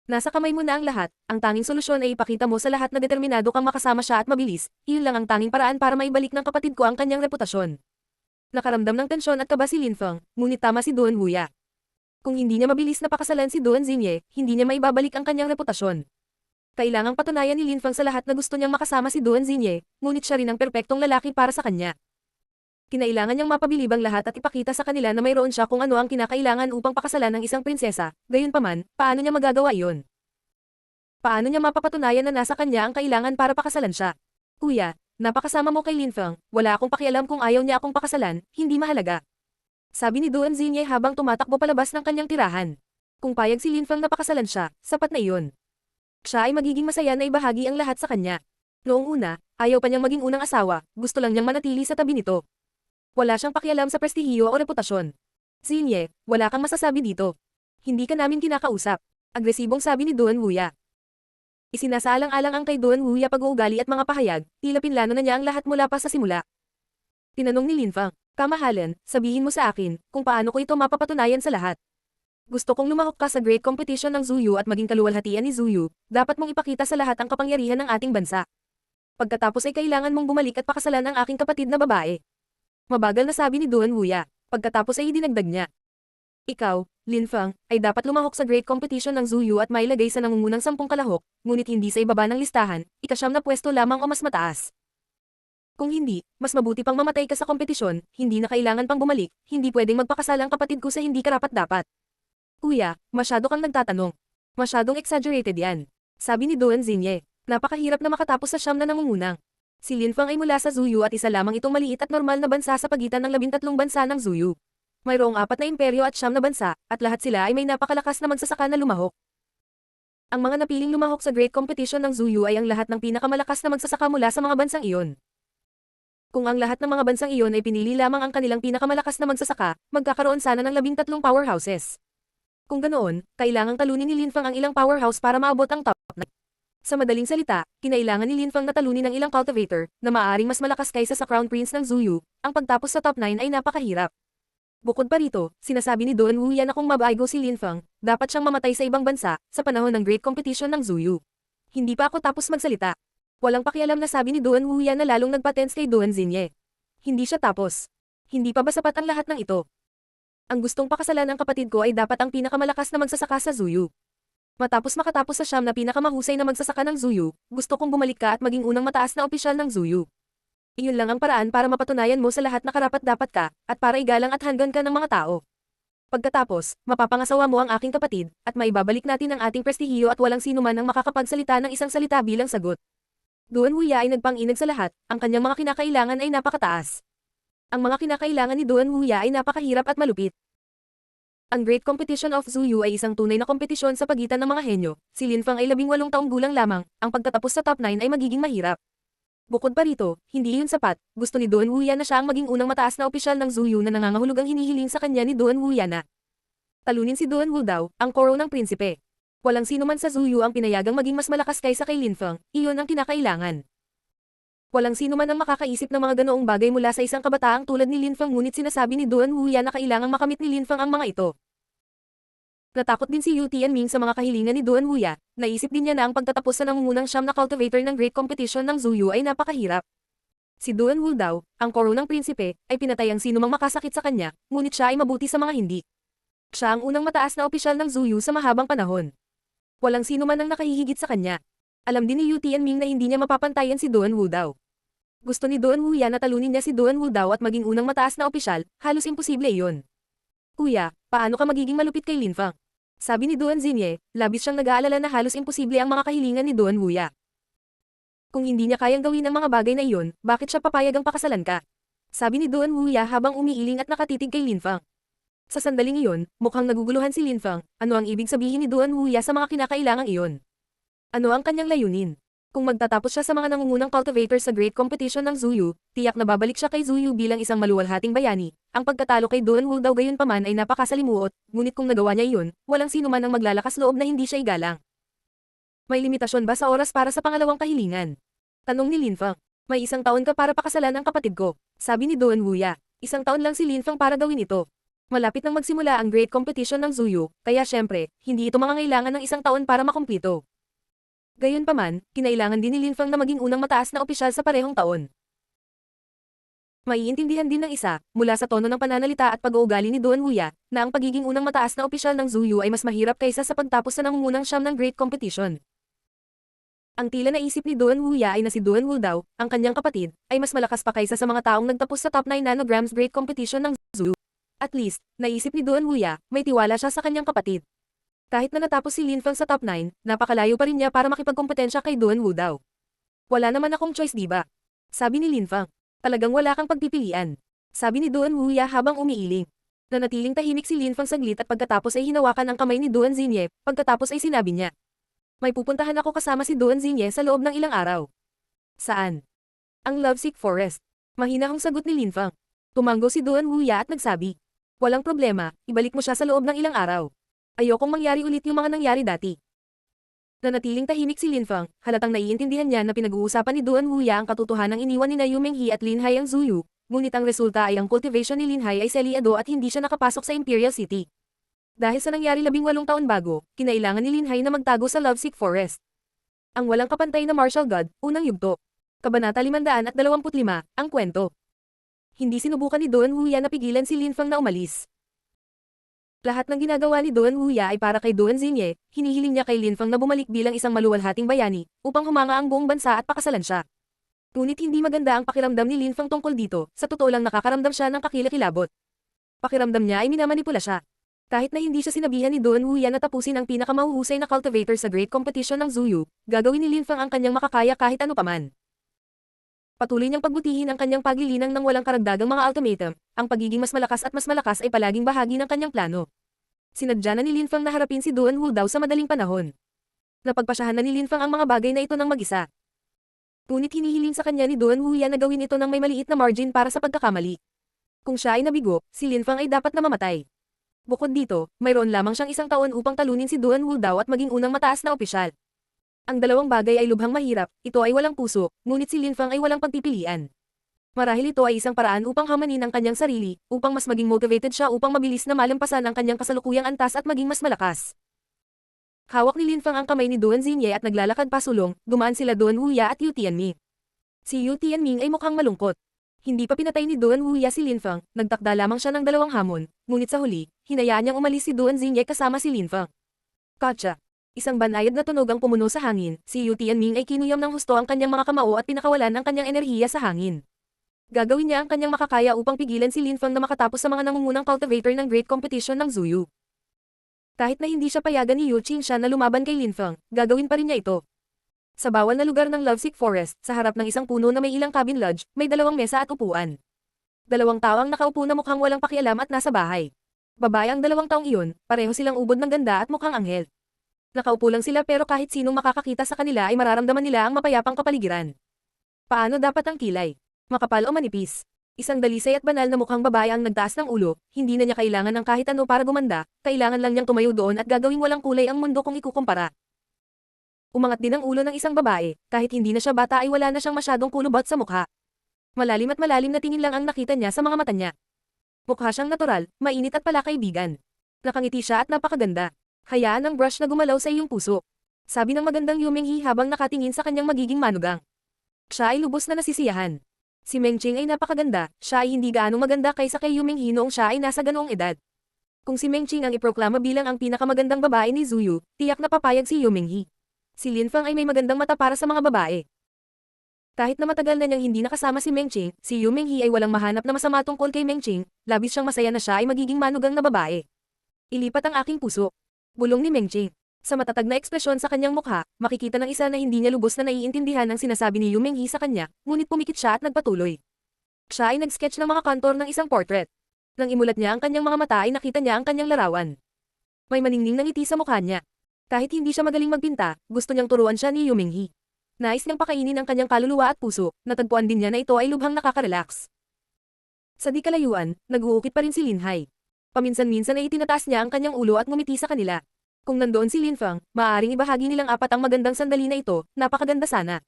[SPEAKER 1] Nasa kamay mo na ang lahat, ang tanging solusyon ay ipakita mo sa lahat na determinado kang makasama siya at mabilis, iyon lang ang tanging paraan para maibalik ng kapatid ko ang kanyang reputasyon. Nakaramdam ng tensyon at kaba si Linfeng, ngunit tama si Duan Wuya. Kung hindi niya mabilis na pakasalan si Duan Xinye, hindi niya maibabalik ang kanyang reputasyon. Kailangang patunayan ni Linfeng sa lahat na gusto niyang makasama si Duan Xinye, ngunit siya rin ang perpektong lalaki para sa kanya. Kinailangan niyang mapabilibang lahat at ipakita sa kanila na mayroon siya kung ano ang kinakailangan upang pakasalan ng isang prinsesa, gayunpaman, paano niya magagawa iyon? Paano niya mapapatunayan na nasa kanya ang kailangan para pakasalan siya? Kuya, napakasama mo kay Linfeng, wala akong pakialam kung ayaw niya akong pakasalan, hindi mahalaga. Sabi ni Duan Xinye habang tumatakbo palabas ng kanyang tirahan. Kung payag si Linfeng na pakasalan siya, sapat na iyon. Siya ay magiging masaya na ibahagi ang lahat sa kanya. Noong una, ayaw pa niyang maging unang asawa, gusto lang niyang manatili sa tabi nito. Wala siyang pakialam sa prestihiyo o reputasyon. Xinye, wala kang masasabi dito. Hindi ka namin kinakausap. Agresibong sabi ni Duan Wuya. Isinasaalang-alang ang kay Duan Wuya pag-uugali at mga pahayag, tila pinlano na niya ang lahat mula pa sa simula. Tinanong ni Linfeng, kamahalan, sabihin mo sa akin, kung paano ko ito mapapatunayan sa lahat. Gusto kong lumahok ka sa great competition ng Zuyu at maging kaluwalhatian ni Zuyu, dapat mong ipakita sa lahat ang kapangyarihan ng ating bansa. Pagkatapos ay kailangan mong bumalik at pakasalan ang aking kapatid na babae. Mabagal na sabi ni Duan Wuya, pagkatapos ay idinagdag niya. Ikaw, Linfeng, ay dapat lumahok sa great competition ng Zuyu at mailagay sa nangungunang 10 kalahok, ngunit hindi sa ibaba ng listahan, ika-9 na pwesto lamang o mas mataas. Kung hindi, mas mabuti pang mamatay ka sa kompetisyon, hindi na kailangan pang bumalik, hindi pwedeng magpakasal ang kapatid ko sa hindi karapat-dapat. Kuya, masyado kang nagtatanong. Masyadong exaggerated yan. Sabi ni Duan Xinye, napakahirap na makatapos sa 9 na nangungunang. Si Linfeng ay mula sa Zuyu at isa lamang itong maliit at normal na bansa sa pagitan ng 13 bansa ng Zuyu. Mayroong 4 na imperyo at 9 na bansa, at lahat sila ay may napakalakas na magsasaka na lumahok. Ang mga napiling lumahok sa great competition ng Zuyu ay ang lahat ng pinakamalakas na magsasaka mula sa mga bansang iyon. Kung ang lahat ng mga bansang iyon ay pinili lamang ang kanilang pinakamalakas na magsasaka, magkakaroon sana ng 13 powerhouses. Kung ganoon, kailangang talunin ni Linfeng ang ilang powerhouse para maabot ang top 9. Sa madaling salita, kinailangan ni Linfeng na talunin ang ilang cultivator, na maaaring mas malakas kaysa sa Crown Prince ng Zuyu, ang pagtapos sa top 9 ay napakahirap. Bukod pa rito, sinasabi ni Duan Wuya na kung mabaigo si Linfeng, dapat siyang mamatay sa ibang bansa, sa panahon ng great competition ng Zuyu. Hindi pa ako tapos magsalita. Walang pakialam na sabi ni Duan Wuya na lalong nagpatens kay Duan Xinye. Hindi siya tapos. Hindi pa ba sapat ang lahat ng ito? Ang gustong pakasalan ng kapatid ko ay dapat ang pinakamalakas na magsasaka sa Zuyu. Matapos makatapos sa 9 na pinakamahusay na magsasaka ng Zuyu, gusto kong bumalik ka at maging unang mataas na opisyal ng Zuyu. Iyon lang ang paraan para mapatunayan mo sa lahat na karapat-dapat ka, at para igalang at hanggan ka ng mga tao. Pagkatapos, mapapangasawa mo ang aking kapatid, at maibabalik natin ang ating prestihiyo at walang sino man ang makakapagsalita ng isang salita bilang sagot. Duan Wuya ay nagpang-inag sa lahat, ang kanyang mga kinakailangan ay napakataas. Ang mga kinakailangan ni Duan Wuya ay napakahirap at malupit. Ang Great Competition of Zuyu ay isang tunay na kompetisyon sa pagitan ng mga henyo. Si Linfeng ay 18 taong gulang lamang, ang pagtatapos sa top 9 ay magiging mahirap. Bukod pa rito, hindi iyon sapat, gusto ni Duan Wuya na siya ang maging unang mataas na opisyal ng Zuyu na nangangahulugang hinihiling sa kanya ni Duan Wuya na talunin si Duan Wu daw, ang koro ng prinsipe. Walang sino man sa Zuyu ang pinayagang maging mas malakas kaysa kay Linfeng, iyon ang kinakailangan. Walang sino man ang makakaisip ng mga ganoong bagay mula sa isang kabataang tulad ni Linfeng, ngunit sinasabi ni Duan Wuya na kailangang makamit ni Linfeng ang mga ito. Natakot din si Yu Tianming sa mga kahilingan ni Duan Wuya, naisip din niya na ang pagtatapos sa nangungunang 9 na cultivator ng Great Competition ng Zuyu ay napakahirap. Si Duan Wu daw, ang koro ng prinsipe, ay pinatay ang sino mang makasakit sa kanya, ngunit siya ay mabuti sa mga hindi. Siya ang unang mataas na opisyal ng Zuyu sa mahabang panahon. Walang sino man ang nakahihigit sa kanya. Alam din ni Yu Tianming na hindi niya mapapantayan si Duan Wu daw. Gusto ni Duan Wuya na talunin niya si Duan Wu daw at maging unang mataas na opisyal, halos imposible iyon. Kuya, paano ka magiging malupit kay Linfeng? Sabi ni Duan Xinye, labis siyang nag-aalala na halos imposible ang mga kahilingan ni Duan Wuya. Kung hindi niya kayang gawin ang mga bagay na iyon, bakit siya papayagang pakasalan ka? Sabi ni Duan Wuya habang umiiling at nakatitig kay Lin Fang. Sa sandaling iyon, mukhang naguguluhan si Lin Fang. Ano ang ibig sabihin ni Duan Wuya sa mga kinakailangang iyon? Ano ang kanyang layunin? Kung magtatapos siya sa mga nangungunang cultivator sa Great Competition ng Zuyu, tiyak na babalik siya kay Zuyu bilang isang maluwalhating bayani. Ang pagkatalo kay Duan Wu daw gayunpaman ay napakasalimuot, ngunit kung nagawa niya iyon, walang sino man ang maglalakas loob na hindi siya igalang. May limitasyon ba sa oras para sa pangalawang kahilingan? Tanong ni Lin Fang. May 1 taon ka para pakasalan ang kapatid ko, sabi ni Duan Wuya. 1 taon lang si Lin Fang para gawin ito. Malapit nang magsimula ang Great Competition ng Zuyu, kaya syempre, hindi ito mangangailangan ng 1 taon para makumplito. Gayunpaman, kinailangan din ni Lin Fang na maging unang mataas na opisyal sa parehong taon. Maiintindihan din ng isa, mula sa tono ng pananalita at pag-uugali ni Duan Wuya, na ang pagiging unang mataas na opisyal ng Zuyu ay mas mahirap kaysa sa pagtapos sa nangungunang siyam ng Great Competition. Ang tila naisip ni Duan Wuya ay na si Duan Wu daw, ang kanyang kapatid, ay mas malakas pa kaysa sa mga taong nagtapos sa top 9 nanograms Great Competition ng Zuyu. At least, naisip ni Duan Wuya, may tiwala siya sa kanyang kapatid. Kahit na natapos si Lin Fang sa top 9, napakalayo pa rin niya para makipagkompetensya kay Duan Wu daw. Wala naman akong choice diba? Sabi ni Lin Fang. Talagang wala kang pagpipilian. Sabi ni Duan Wuya habang umiiling. Nanatiling tahimik si Lin Fang saglit at pagkatapos ay hinawakan ang kamay ni Duan Xinye, pagkatapos ay sinabi niya. May pupuntahan ako kasama si Duan Xinye sa loob ng ilang araw. Saan? Ang Lovesick Forest. Mahinahong sagot ni Lin Fang. Tumango si Duan Wuya at nagsabi. Walang problema, ibalik mo siya sa loob ng ilang araw. Ayokong mangyari ulit yung mga nangyari dati. Nanatiling tahimik si Lin Fang, halatang naiintindihan niya na pinag-uusapan ni Duan Wuya ang katotohanang iniwan ni Yu Menghe at Lin Hai ang Zuyu, ngunit ang resulta ay ang cultivation ni Lin Hai ay seliado at hindi siya nakapasok sa Imperial City. Dahil sa nangyari 18 taon bago, kinailangan ni Lin Hai na magtago sa Lovesick Forest. Ang walang kapantay na martial god, unang yugto. Kabanata 525, ang kwento. Hindi sinubukan ni Duan Wuya na pigilan si Lin Fang na umalis. Lahat ng ginagawa ni Duan Wuya ay para kay Duan Xinye, hinihiling niya kay Lin Fang na bumalik bilang isang maluwalhating bayani, upang humanga ang buong bansa at pakasalan siya. Ngunit hindi maganda ang pakiramdam ni Lin Fang tungkol dito, sa totoo lang nakakaramdam siya ng kakilakilabot. Pakiramdam niya ay minamanipula siya. Kahit na hindi siya sinabihan ni Duan Wuya na tapusin ang pinakamahuhusay na cultivator sa Great Competition ng Zuyu, gagawin ni Lin Fang ang kanyang makakaya kahit ano paman. Patuloy niyang pagbutihin ang kanyang paglilinang ng walang karagdagang mga ultimatum, ang pagiging mas malakas ay palaging bahagi ng kanyang plano. Sinadya na ni Lin Fang na harapin si Duan Wu daw sa madaling panahon. Napagpasyahan na ni Lin Fang ang mga bagay na ito ng mag-isa. Ngunit hinihiling sa kanya ni Duan Wuya na gawin ito ng may maliit na margin para sa pagkakamali. Kung siya ay nabigo, si Lin Fang ay dapat na mamatay. Bukod dito, mayroon lamang siyang 1 taon upang talunin si Duan Wu daw at maging unang mataas na opisyal. Ang dalawang bagay ay lubhang mahirap, ito ay walang puso, ngunit si Lin Fang ay walang pagpipilian. Marahil ito ay isang paraan upang hamanin ang kanyang sarili, upang mas maging motivated siya upang mabilis na malampasan ang kanyang kasalukuyang antas at maging mas malakas. Hawak ni Lin Fang ang kamay ni Duan Xinye at naglalakad pasulong, dumaan sila Duan Wuya at Yu Tianming. Si Yu Tianming ay mukhang malungkot. Hindi pa pinatay ni Duan Wuya si Lin Fang, nagtakda lamang siya ng 2 hamon, ngunit sa huli, hinayaan niyang umalis si Duan Xinye kasama si Lin Fang. Gotcha. Isang banayad na tunog ang pumuno sa hangin, si Yu Tianming ay kinuyam ng husto ang kanyang mga kamao at pinakawalan ang kanyang enerhiya sa hangin. Gagawin niya ang kanyang makakaya upang pigilan si Lin Fang na makatapos sa mga nangungunang cultivator ng Great Competition ng Zuyu. Kahit na hindi siya payagan ni Yu Qingshan na lumaban kay Lin Fang, gagawin pa rin niya ito. Sa bawal na lugar ng Lovesick Forest, sa harap ng isang puno na may ilang cabin lodge, may 2 mesa at upuan. 2 tao ang nakaupo na mukhang walang pakialam at nasa bahay. Babae ang 2 taong iyon, pareho silang ubod ng ganda at mukhang anghel. Nakaupo lang sila pero kahit sinong makakakita sa kanila ay mararamdaman nila ang mapayapang kapaligiran. Paano dapat ang kilay? Makapal o manipis? Isang dalisay at banal na mukhang babae ang nagtaas ng ulo, hindi na niya kailangan ng kahit ano para gumanda, kailangan lang niyang tumayo doon at gagawing walang kulay ang mundo kung ikukumpara. Umangat din ang ulo ng isang babae, kahit hindi na siya bata ay wala na siyang masyadong kulubot sa mukha. Malalim at malalim na tingin lang ang nakita niya sa mga mata niya. Mukha siyang natural, mainit at palakaibigan. Nakangiti siya at napakaganda. Hayaan ang brush na gumalaw sa iyong puso. Sabi ng magandang Yu Menghe habang nakatingin sa kanyang magiging manugang. Siya ay lubos na nasisiyahan. Si Meng Qing ay napakaganda, siya ay hindi gaano maganda kaysa kay Yu Menghe noong siya ay nasa ganoong edad. Kung si Meng Qing ang iproklama bilang ang pinakamagandang babae ni Zuyu, tiyak na papayag si Yu Menghe. Si Lin Fang ay may magandang mata para sa mga babae. Kahit na matagal na niyang hindi nakasama si Meng Qing, si Yu Menghe ay walang mahanap na masama tungkol kay Meng Qing, labis siyang masaya na siya ay magiging manugang na babae. Ilipat ang aking puso. Bulong ni Mengqing. Sa matatag na ekspresyon sa kanyang mukha, makikita ng isa na hindi niya lubos na naiintindihan ang sinasabi ni Yu Menghi sa kanya, ngunit pumikit siya at nagpatuloy. Siya ay nag-sketch ng mga kantor ng isang portrait. Nang imulat niya ang kanyang mga mata ay nakita niya ang kanyang larawan. May maningning na ngiti sa mukha niya. Kahit hindi siya magaling magpinta, gusto niyang turuan siya ni Yu Menghi. Nais niyang pakainin ang kanyang kaluluwa at puso, natagpuan din niya na ito ay lubhang nakaka-relax. Sa di kalayuan, nag-uukit pa rin si Lin Hai. Paminsan-minsan ay itinataas niya ang kanyang ulo at ngumiti sa kanila. Kung nandoon si Lin Feng, maaaring ibahagi nilang apat ang magandang sandali na ito, napakaganda sana.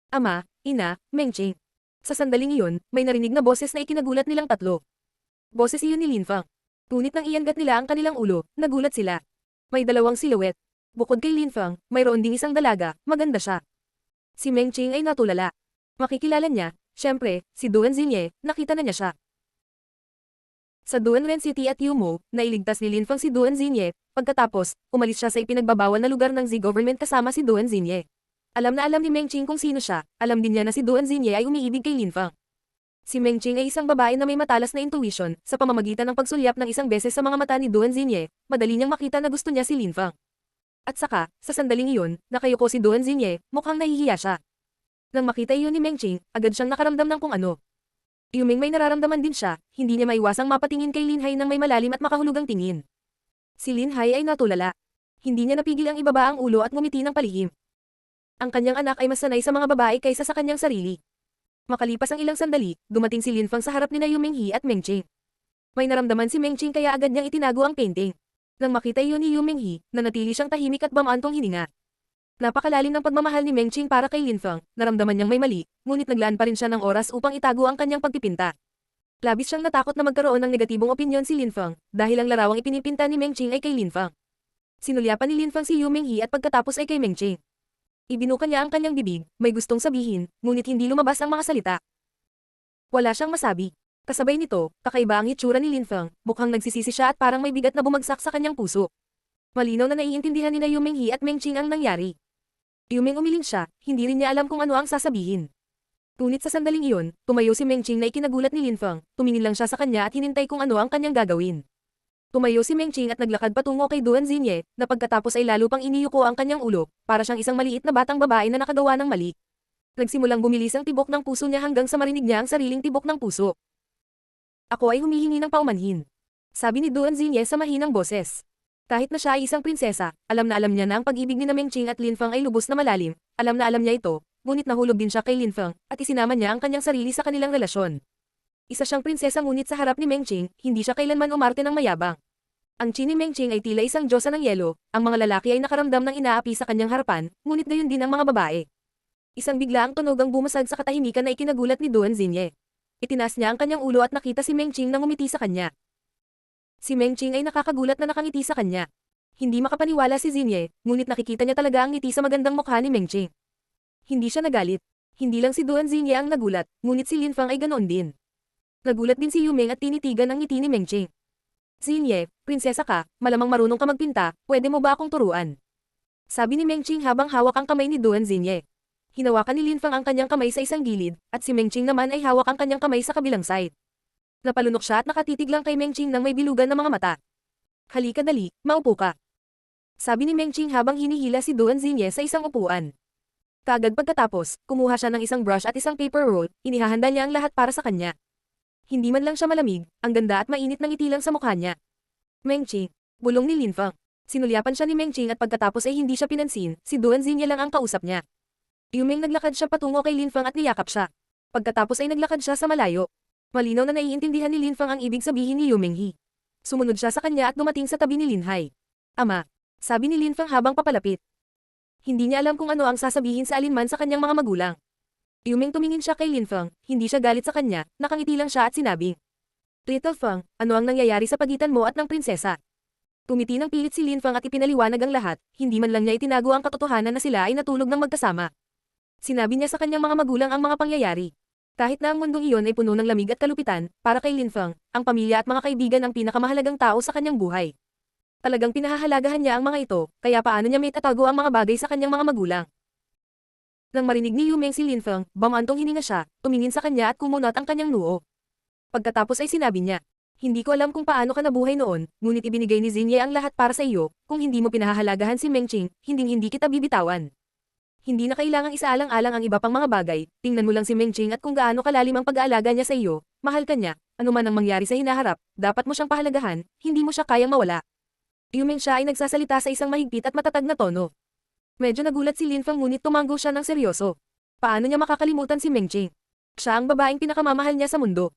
[SPEAKER 1] Ama, ina, Mengqing. Sa sandaling iyon, may narinig na boses na ikinagulat nilang tatlo. Boses iyon ni Lin Feng. Ngunit nang iangat nila ang kanilang ulo, nagulat sila. May dalawang silhouette. Bukod kay Lin Feng, mayroon ding isang dalaga, maganda siya. Si Mengqing ay natulala. Makikilala niya, syempre, si Duan Xinye, nakita na niya siya. Sa Duanren City at Yumo, nailigtas ni Lin Feng si Duan Xinye, pagkatapos, umalis siya sa ipinagbabawal na lugar ng Z government kasama si Duan Xinye. Alam na alam ni Mengqing kung sino siya, alam din niya na si Duan Xinye ay umiibig kay Lin Feng. Si Mengqing ay isang babae na may matalas na intuition, sa pamamagitan ng pagsulyap ng isang beses sa mga mata ni Duan Xinye, madali niyang makita na gusto niya si Lin Feng. At saka, sa sandaling iyon, nakayuko si Duan Xinye, mukhang nahihiya siya. Nang makita iyon ni Mengqing, agad siyang nakaramdam ng kung ano. Yuming may nararamdaman din siya, hindi niya maiwasang mapatingin kay Lin Hai ng may malalim at makahulugang tingin. Si Lin Hai ay natulala. Hindi niya napigil ang ibaba ang ulo at ngumiti ng palihim. Ang kanyang anak ay mas sanay sa mga babae kaysa sa kanyang sarili. Makalipas ang ilang sandali, dumating si Lin Feng sa harap nina Yu Menghi at Mengqing. May naramdaman si Mengqing kaya agad niyang itinago ang painting. Nang makita iyon ni Yu Menghi, nanatili siyang tahimik at bamaantong hininga. Napakalalim ng pagmamahal ni Mengqing para kay Lin Feng, naramdaman niyang may mali, ngunit naglaan pa rin siya ng oras upang itago ang kanyang pagpipinta. Labis siyang natakot na magkaroon ng negatibong opinyon si Lin Feng, dahil ang larawang ipinipinta ni Mengqing ay kay Lin Feng. Sinulyapan ni Lin Feng si Yu Menghi at pagkatapos ay kay Mengqing. Ibinuka niya ang kanyang bibig, may gustong sabihin, ngunit hindi lumabas ang mga salita. Wala siyang masabi. Kasabay nito, kakaiba ang hitsura ni Lin Feng, mukhang nagsisisi siya at parang may bigat na bumagsak sa kanyang puso. Malinaw na naiintindihan ni Yu Menghi at Mengqing ang nangyari. Yumeng umiling siya, hindi rin niya alam kung ano ang sasabihin. Ngunit sa sandaling iyon, tumayo si Mengqing na ikinagulat ni Lin Feng, tumingin lang siya sa kanya at hinintay kung ano ang kanyang gagawin. Tumayo si Mengqing at naglakad patungo kay Duan Xinye, na pagkatapos ay lalo pang iniyuko ang kanyang ulo, para siyang isang maliit na batang babae na nakagawa ng mali. Nagsimulang bumilis ang tibok ng puso niya hanggang sa marinig niya ang sariling tibok ng puso. Ako ay humihingi ng paumanhin. Sabi ni Duan Xinye sa mahinang boses. Kahit na siya ay isang prinsesa, alam na alam niya na ang pag-ibig ni Mengqing at Lin Feng ay lubos na malalim, alam na alam niya ito, ngunit nahulog din siya kay Lin Feng, at isinama niya ang kanyang sarili sa kanilang relasyon. Isa siyang prinsesa ngunit sa harap ni Mengqing, hindi siya kailanman umarte ng mayabang. Ang chi ni Mengqing ay tila isang diyosa ng yelo, ang mga lalaki ay nakaramdam ng inaapi sa kanyang harapan, ngunit gayon din ang mga babae. Isang bigla ang tunog ang bumasag sa katahimikan na ikinagulat ni Duan Xinye. Itinaas niya ang kanyang ulo at nakita si Mengqing na ngumiti sa kanya. Si Mengqing ay nakakagulat na nakangiti sa kanya. Hindi makapaniwala si Xinye, ngunit nakikita niya talaga ang ngiti sa magandang mukha ni Mengqing. Hindi siya nagalit. Hindi lang si Duan Xinye ang nagulat, ngunit si Lin Feng ay ganoon din. Nagulat din si Yumeng at tinitigan ang ngiti ni Mengqing. Xinye, prinsesa ka, malamang marunong ka magpinta, pwede mo ba akong turuan? Sabi ni Mengqing habang hawak ang kamay ni Duan Xinye. Hinawakan ni Lin Feng ang kanyang kamay sa isang gilid, at si Mengqing naman ay hawak ang kanyang kamay sa kabilang side. Napalunok siya at nakatitig lang kay Mengqing nang may bilugan na mga mata. Halika dali, maupo ka. Sabi ni Mengqing habang hinihila si Duan Xinye sa isang upuan. Kagad pagkatapos, kumuha siya ng isang brush at isang paper roll, inihahanda niya ang lahat para sa kanya. Hindi man lang siya malamig, ang ganda at mainit ng ngiti lang sa mukha niya. Mengqing, bulong ni Lin Feng. Sinulyapan siya ni Mengqing at pagkatapos ay hindi siya pinansin, si Duan Xinye lang ang kausap niya. Yumeng naglakad siya patungo kay Lin Feng at niyakap siya. Pagkatapos ay naglakad siya sa malayo. Malinaw na naiintindihan ni Lin Feng ang ibig sabihin ni Yu Menghi. Sumunod siya sa kanya at dumating sa tabi ni Lin Hai. Ama, sabi ni Lin Feng habang papalapit. Hindi niya alam kung ano ang sasabihin sa alinman sa kanyang mga magulang. Yumeng tumingin siya kay Lin Feng, hindi siya galit sa kanya, nakangiti lang siya at sinabi. Little Feng, ano ang nangyayari sa pagitan mo at ng prinsesa? Tumiti ng pilit si Lin Feng at ipinaliwanag ang lahat, hindi man lang niya itinago ang katotohanan na sila ay natulog ng magkasama. Sinabi niya sa kanyang mga magulang ang mga pangyayari. Kahit na ang mundong iyon ay puno ng lamig at kalupitan, para kay Lin Feng, ang pamilya at mga kaibigan ang pinakamahalagang tao sa kanyang buhay. Talagang pinahahalagahan niya ang mga ito, kaya paano niya may tatago ang mga bagay sa kanyang mga magulang. Nang marinig ni Yumeng si Lin Feng, bamantong hininga siya, tumingin sa kanya at kumunot ang kanyang noo. Pagkatapos ay sinabi niya, Hindi ko alam kung paano ka nabuhay noon, ngunit ibinigay ni Xingye ang lahat para sa iyo, kung hindi mo pinahahalagahan si Mengqing, hinding-hindi kita bibitawan. Hindi na kailangang isaalang-alang ang iba pang mga bagay, tingnan mo lang si Mengqing at kung gaano kalalim ang pag-aalaga niya sa iyo, mahal ka niya, ano man ang mangyari sa hinaharap, dapat mo siyang pahalagahan, hindi mo siya kayang mawala. Liu Mengxia ay nagsasalita sa isang mahigpit at matatag na tono. Medyo nagulat si Lin Feng ngunit tumanggo siya ng seryoso. Paano niya makakalimutan si Mengqing? Siya ang babaeng pinakamamahal niya sa mundo.